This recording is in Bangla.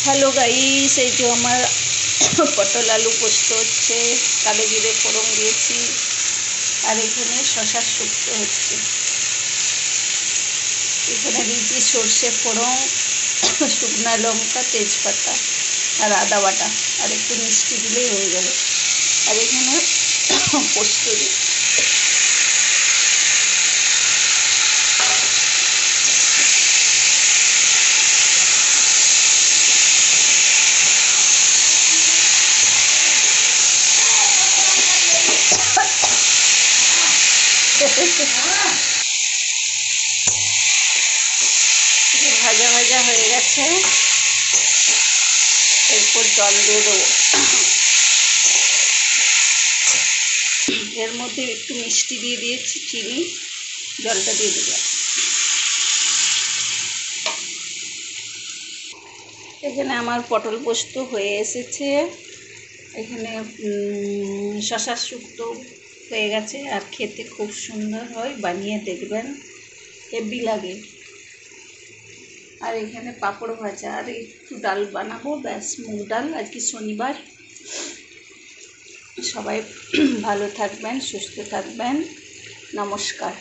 হ্যালো গাইস, এই যে আমার পটল আলু পোস্ত হচ্ছে, কালো জিরে ফোড়ন দিয়েছি, আর এখানে শশা শুক্তো হচ্ছে। এখানে দিয়েছি সর্ষে ফোড়ন, শুকনা লঙ্কা, তেজপাতা আর আদা বাটা, আর একটু মিষ্টি দিলেই হয়ে যাবে। আর এখানে পোস্ত দিই। ভাজা ভাজা হয়ে গেছে, এরপর জল দিয়ে দেবো। এর মধ্যে একটু মিষ্টি দিয়ে দিয়েছি, চিনি, জলটা দিয়ে দিলাম। এখানে আমার পটল পোস্ত হয়ে এসেছে। এখানে শশা শুক্তো হয়ে গেছে, আর খেতে খুব সুন্দর হয়, বানিয়ে দেখবেন, হেভি লাগে। আর এখানে পাঁপড় ভাজা, আর একটু ডাল বানাবো, ব্যাস, মুগ ডাল। আজকে শনিবার। সবাই ভালো থাকবেন, সুস্থ থাকবেন। নমস্কার।